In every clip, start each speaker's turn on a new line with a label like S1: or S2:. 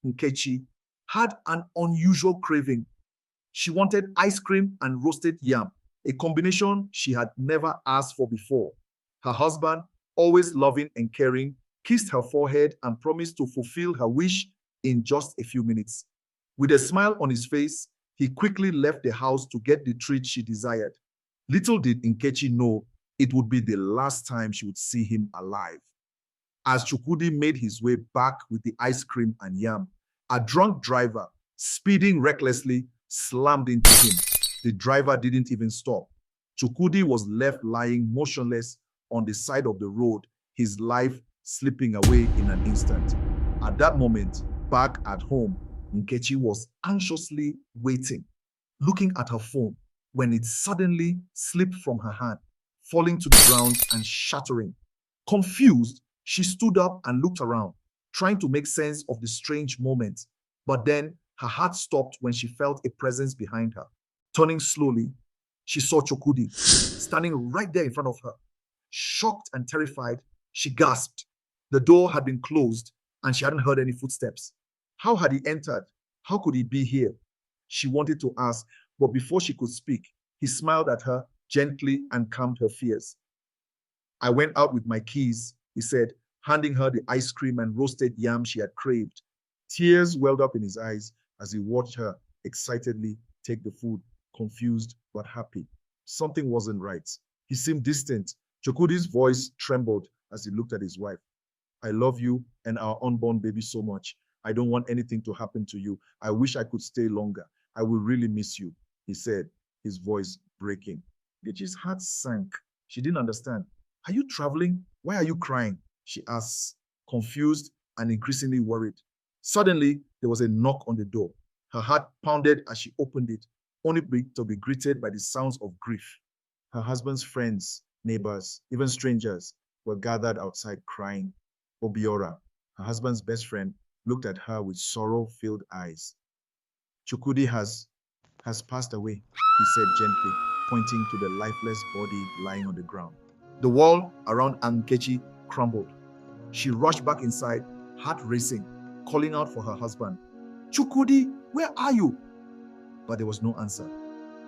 S1: Nkechi, had an unusual craving. She wanted ice cream and roasted yam, a combination she had never asked for before. Her husband, always loving and caring, kissed her forehead and promised to fulfill her wish in just a few minutes. With a smile on his face, he quickly left the house to get the treat she desired. Little did Nkechi know it would be the last time she would see him alive. As Chukwudi made his way back with the ice cream and yam, a drunk driver, speeding recklessly, slammed into him. The driver didn't even stop. Chukwudi was left lying motionless on the side of the road, his life slipping away in an instant. At that moment, back at home, Nkechi was anxiously waiting, looking at her phone, when it suddenly slipped from her hand, falling to the ground and shattering. Confused, she stood up and looked around, trying to make sense of the strange moment. But then her heart stopped when she felt a presence behind her. Turning slowly, she saw Chokudi standing right there in front of her. Shocked and terrified, she gasped. The door had been closed and she hadn't heard any footsteps. How had he entered? How could he be here? She wanted to ask, but before she could speak, he smiled at her gently and calmed her fears. I went out with my keys, he said, handing her the ice cream and roasted yam she had craved. Tears welled up in his eyes as he watched her excitedly take the food, confused but happy. Something wasn't right. He seemed distant. Chokudi's voice trembled as he looked at his wife. I love you and our unborn baby so much. I don't want anything to happen to you. I wish I could stay longer. I will really miss you, he said, his voice breaking. Nkechi's heart sank. She didn't understand. Are you traveling? Why are you crying? She asked, confused and increasingly worried. Suddenly, there was a knock on the door. Her heart pounded as she opened it, only to be greeted by the sounds of grief. Her husband's friends, neighbors, even strangers were gathered outside crying. Obiora, her husband's best friend, looked at her with sorrow-filled eyes. Chukwudi has passed away, he said gently, pointing to the lifeless body lying on the ground. The wall around Nkechi crumbled. She rushed back inside, heart racing, calling out for her husband. Chukwudi, where are you? But there was no answer.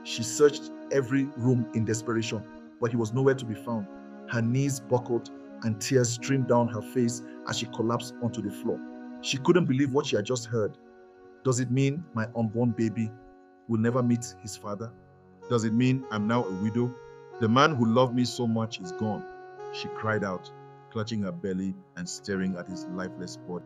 S1: She searched every room in desperation, but he was nowhere to be found. Her knees buckled and tears streamed down her face as she collapsed onto the floor. She couldn't believe what she had just heard. Does it mean my unborn baby will never meet his father? Does it mean I'm now a widow? The man who loved me so much is gone, she cried out, clutching her belly and staring at his lifeless body.